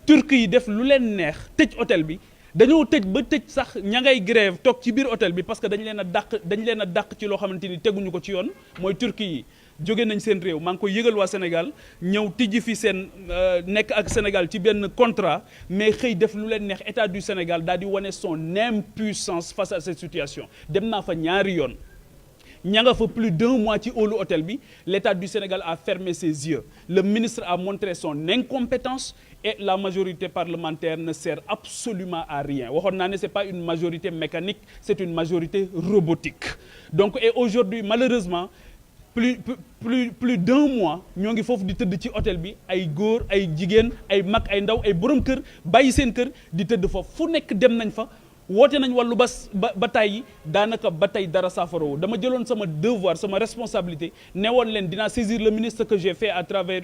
turc yi def lu leen neex tëj hôtel bi dañoo tëj ba tëj sax ña ngay grève toog ci biir hôtel bi parce que dañ leen a dàq ci loo xamante ni teguñu ko ci yoon mooy turc yi jóge nañ seen réew maa ngi koy yëgal waa Sénégal ñëw tijji fi seen nekk ak Sénégal ci benn contrat mais xëy def lu leen neex état du Sénégal daal di wane son impuissance face à cette situation dem naa fa ñaari yoon ña nga fa plus d'un mois ci hall hôtel bi l'état du Sénégal a fermé ses yeux le ministre a montré son incompétence et la majorité parlementaire ne sert absolument à rien waxoon naa ne c'est pas une majorité mécanique c'est une majorité robotique donc et aujourd'hui malheureusement plus d'un mois ñoo ngi foofu di tëdd ci hôtel bi ay góor ay jigéen ay mag ay ndaw ay borom kër bàyyi seen kër di tëdd foofu fu nekk dem nañ fa woote nañ wàllu ba tey daanaka ba tey dara saafarawu dama jëloon sama devoir sama responsabilité ne woon leen dinaa saisir le ministre que j'ai fait à travers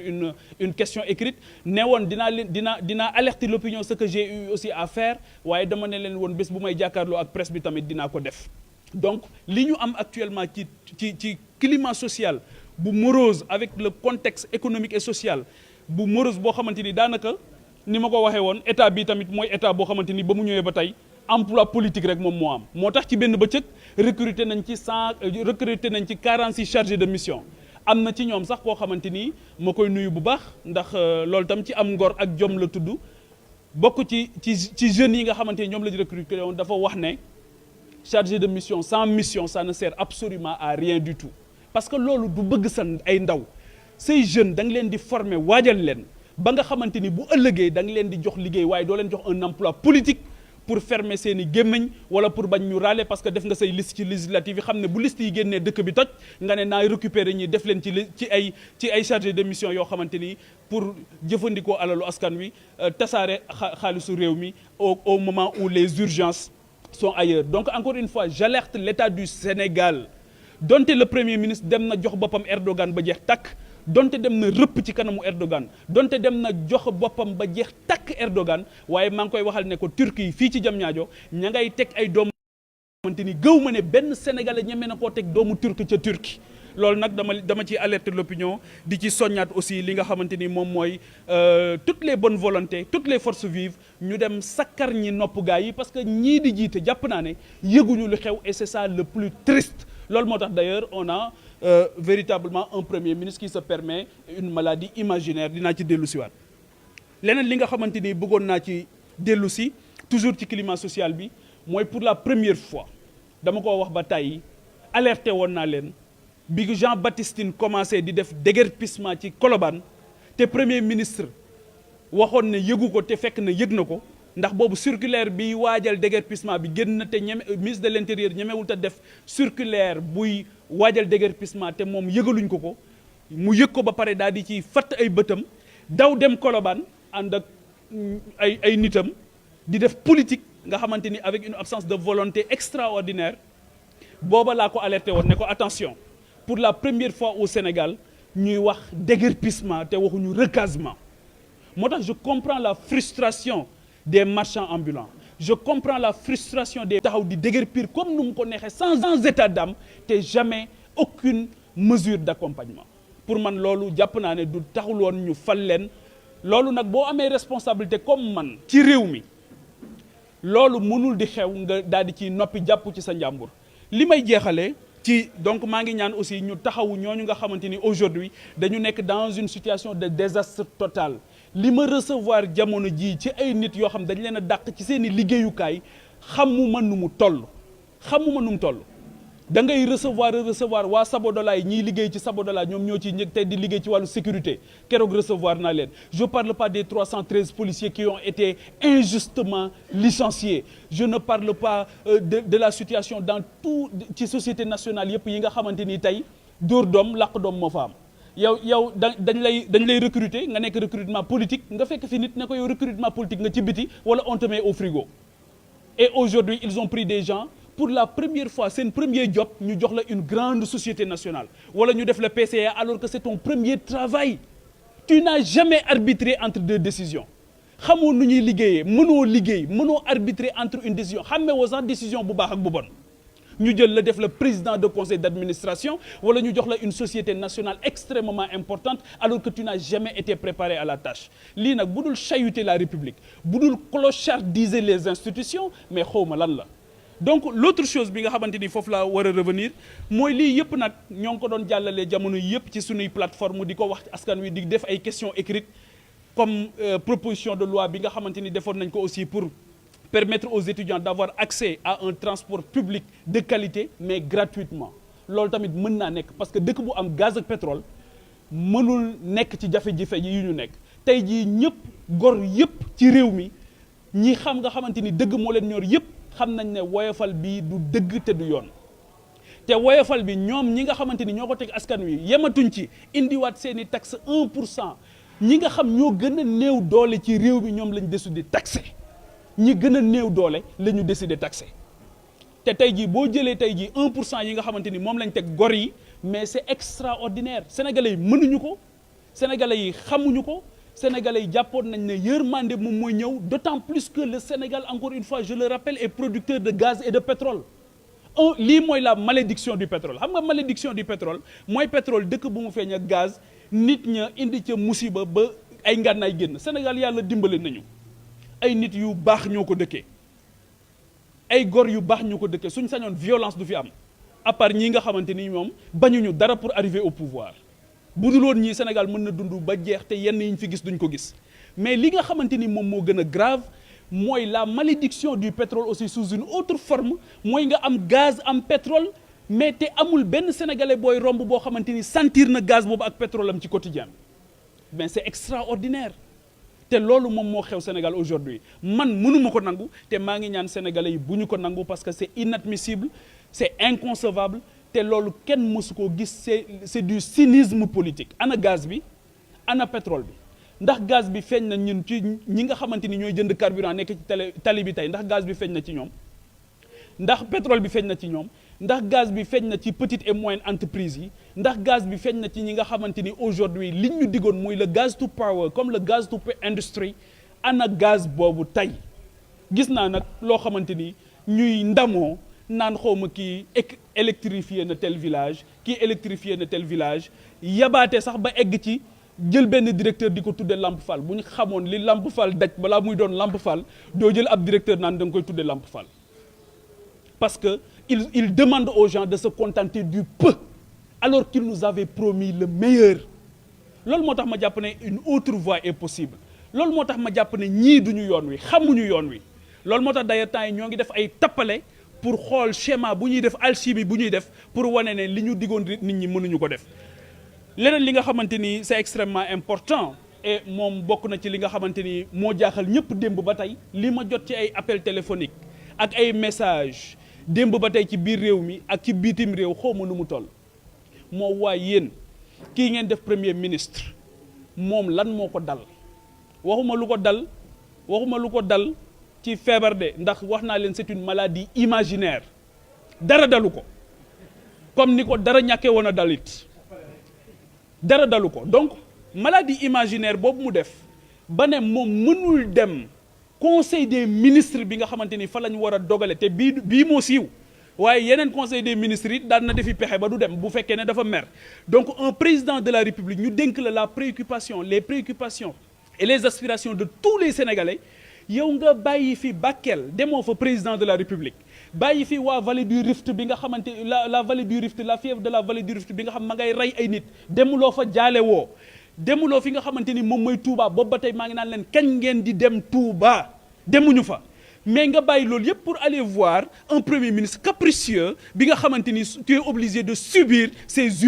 une question écrite ne woon dinaa alerter l'opinion ce que j'ai eu aussi à faire waaye dama ne leen woon bés bu may jàkkaarloo ak presse bi tamit dinaa ko def donc li ñu am actuellement ci climat social bu morose avec le contexte économique et social bu morose boo xamante ni daanaka ni ma ko waxee woon état bi tamit mooy état boo xamante ni ba mu ñëwee ba tey emploi politique rek moom moo am moo tax ci benn bëccëg recruter nañ ci 46 chargés de mission am na ci ñoom sax koo xamante ni ma koy nuyu bu baax ndax loolu tam ci am ngor ak jom la tudd bokk ci jeunes yi nga xamante ni ñoom la ñu recruter woon dafa wax ne chargé de mission sans mission ça ne sert absolument à rien du tout parce que loolu du bëgg sa ay ndaw say jeunes da nga leen di former waajal leen ba nga xamante ni bu ëllëgee da nga leen di jox liggéey waaye doo leen jox un emploi politique pour fermer seen i gémmiñ wala pour bañ ñu râler parce que def nga say liste ci législative yi xam ne bu liste yi génnee dëkk bi toj nga ne naay récupérer ñi def leen ci ay chargé de mission yoo xamante ni pour jëfandikoo alalu askan wi tasaare xaalisu réew mi au moment où les urgences sont ailleurs donc encore une fois j'alerte l'État du Sénégal donte le premier ministre dem na jox boppam Erdogan ba jeex takk donte dem na rëpp ci kanamu Erdogan donte dem na jox boppam ba jeex takk Erdogan waaye maa ngi koy waxal ne ko Turquie fii ci Diamniadio ña ngay teg ay doomu xamante ni gëw ma ne benn Sénégalais ñeme na koo teg doomu turc ca Turquie loolu nag dama ciy alerter l'opinion di ci soññaat aussi li nga xamante ni moom mooy toutes les bonnes volontés toutes les forces vives ñu dem sakkar ñi nopp gaa yi parce que ñii di jiite jàpp naa ne yëguñu lu xew et c'est ça le plus triste loolu moo tax d'ailleurs on a véritablement un premier ministre qui se permet une maladie imaginaire dinaa ci dellu siwaat leneen li nga xamante ni bëggoon naa ci dellu si toujours ci climat social bi mooy pour la première fois dama ko wax ba tàyyi alerté woon naa leen bi Jean-Baptiste Tine commencé di def déguerpissement ci Colobane te premier ministre waxoon ne yëgu ko te fekk na yëg na ko ndax boobu circulaire bi waajal déguerpissement bi génn na te ministre de l'intérieur ñemewul te def circulaire buy waajal déguerpissement te moom yëgaluñ ko mu yëg ko ba pare daal di ci fatt ay bëtam daw dem Colobane ànd ak ay nitam di def politique nga xamante ni avec une absence de volonté extraordinaire booba laa ko alerté woon ne ko attention pour la première fois au Sénégal ñuy wax déguerpissement te waxuñu recasement moo tax je comprends la frustration des marchands ambulants je comprends la frustration des taxaw di déguerpir comme nu mu ko neexee sans état d'âme te jamais aucune mesure d'accompagnement pour man loolu jàpp naa ne du taxul woon ñu fal leen loolu nag boo amee responsabilité comme man ci réew mi loolu mënul di xew nga daal di ci noppi jàpp ci sa njàmbur li may jeexalee ci donc maa ngi ñaan aussi ñu taxawu ñooñu nga xamante ni aujourd'hui dañu nekk dans une situation de désastre total li ma recevoir jamono jii ci ay nit yoo xam dañ leen a dàq ci seen i liggéeyukaay xamuma nu mu toll da ngay recevoir waa Sabodala yi ñiy liggéey ci Sabodala ñoom ñoo ci ñëg te di liggéey ci wàllu sécurité keroog recevoir naa leen je parle pas des 313 policiers qui ont été injustement licenciés je ne parle pas de la situation dans tout ci société nationale yëpp yi nga xamante ni tey dóor doom làq doom moo fa am yow dañ lay recruter nga nekk recrutement politique nga fekk fi nit ne ko yow recrutement politique nga ci biti wala on te met au frigo et aujourd'hui ils ont pris des gens pour la première fois seen premier job ñu jox la une grande société nationale wala ñu def la PCA alors que c'est ton premier travail tu n'as jamais arbitré entre deux décisions xamoo nu ñuy liggéeyee mënoo arbitrer entre une décision xammee woo sax décision bu baax ak bu bon ñu jël la def le président de conseil d'administration wala ñu jox la une société nationale extrêmement importante alors que tu n'as jamais été préparé à la tâche lii nag bu dul chahuter la République bu dul clochardiser les institutions mais xawma lan la. donc l'autre chose bi nga xamante ni foofu laa war a revenir mooy lii yëpp nag ñoo ngi ko doon jàllalee jamono yëpp ci suñuy plateforme di ko wax askan wi di def ay questions écrites comme proposition de loi bi nga xamante ni defoon nañ ko aussi pour permettre aux étudiants d'avoir accès à un transport public de qualité mais gratuitement loolu tamit mën naa nekk parce que dëkk bu am gaz ak pétrole mënul nekk ci jafe-jafe yi ñu nekk tey jii ñëpp gor yëpp ci réew mi ñi xam nga xamante ni dëgg moo leen ñor yëpp xam nañ ne woyofal bi du dëgg te du yoon te woyofal bi ñoom ñi nga xamante ni ñoo ko teg askan wi yematuñ ci indiwaat seeni taxe 1% ñi nga xam ñoo gën a néew doole ci réew mi ñoom lañ décidé taxé ñi gën a néew doole la ñu décidé taxé te tey jii boo jëlee tey jii 1% yi nga xamante ni moom lañ teg gor yi mais c'est extraordinaire sénégalais yi mënuñu ko sénégalais yi xamuñu ko sénégalais yi jàppoon nañ ne yërmande moom mooy ñëw d'autant plus que le Sénégal encore une fois je le rappelle est producteur de gaz et de pétrole lii mooy la malédiction du pétrole xam nga malédiction du pétrole mooy pétrole dëkk bu mu feeñ ak gaz nit ña indi ca musiba ba ay ngànnaay génn Sénégal yàlla dimbale nañu ay nit yu baax ñoo ko dëkkee ay gor yu baax ñoo ko dëkkee suñ sañoon violence du fi am à part ñii nga xamante ni ñoom bañuñu dara pour arriver au pouvoir bu dul woon ñii Sénégal mën na dund ba jeex te yenn yi ñu fi gis duñ ko gis mais li nga xamante ni moom moo gën a grave mooy la malédiction du pétrole aussi sous une autre forme mooy nga am gaz am pétrole mais te amul benn sénégalais booy romb boo xamante ni sentir na gaz boobu ak pétrole am ci quotidien mais c'est extraordinaire te loolu moom moo xew Sénégal aujourd'hui man mënuma ko nangu te maa ngi ñaan sénégalais yi bu ñu ko nangu parce que c'est inadmissible c'est inconcevable te loolu kenn mësu koo gis c'est du cynisme politique ana gaz bi ana pétrole bi ndax gaz bi feeñ na ñun ci ñi nga xamante ni ñooy jënd carburant nekk ci tali bi tey ndax gaz bi feeñ na ci ñoom ndax pétrole bi feeñ na ci ñoom ndax gaz bi feeñ na ci petite et moyenne entreprise yi ndax gaz bi feeñ na ci ñi nga xamante ni aujourd'hui li ñu digoon muy le gaz to power comme le gaz to industry ana gaz boobu tey gis naa nag loo xamante ni ñuy ndamoo naan xawma kii électrifié na tel village kii électrifié na tel village yabaate sax ba egg ci jël benn directeur di ko tudde Lamp Fall bu ñu xamoon li Lamp Fall daj balaa muy doon Lamp Fall doo jël ab directeur naan da nga koy tudde Lamp Fall parce que il demande aux gens de se contenter du peu alors qu'il nous avait promis le meilleur loolu moo tax ma jàpp ne une autre voie est possible loolu moo tax ma jàpp ne ñii duñu yoon wi xamuñu yoon wi loolu moo tax d'ailleurs temps yi ñoo ngi def ay tappale pour xool schéma bu ñuy def alchimie bu ñuy def pour wane ne li ñu diggoon nit ñi mënuñu ko def leneen li nga xamante ni c'est extrêmement important et moom bokk na ci li nga xamante ni moo jaaxal ñëpp démb ba tey li ma jot ci ay appel téléphonique ak ay message démb ba tey ci biir réew mi ak ci bitim réew xaw ma nu mu toll moo waay yéen kii ngeen def premier ministre moom lan moo ko dal waxuma lu ko dal ci feebar de ndax wax naa leen c'est une maladie imaginaire dara dalu ko comme ni ko dara ñàkkee woon a dalit dara dalu ko donc maladie imaginaire boobu mu def ba ne moom mënul dem conseil des ministres bi nga xamante ni fa la ñu war a dogale te bii moo siiw waaye yeneen conseil des ministres yi daan na defi pexe ba du dem bu fekkee ne dafa mer donc un président de la république ñu dénk la préoccupation les préoccupations et les aspirations de tous les sénégalais yow nga bàyyi fi Bakel demoo fa président de la république bàyyi fi waa vallée du Rift bi nga xamante la vallée du Rift la fièvre de la vallée du Rift bi nga xam ma ngay rey ay nit demuloo fa jaale woo demuloo fi nga xamante ni moom mooy Touba boobu ba tey maa ngi naan leen kañ ngeen di dem Touba demuñu fa mais nga bàyyi loolu yëpp pour aller voir un premier ministre capricieux bi nga xamante ni tu es obligé de subir ces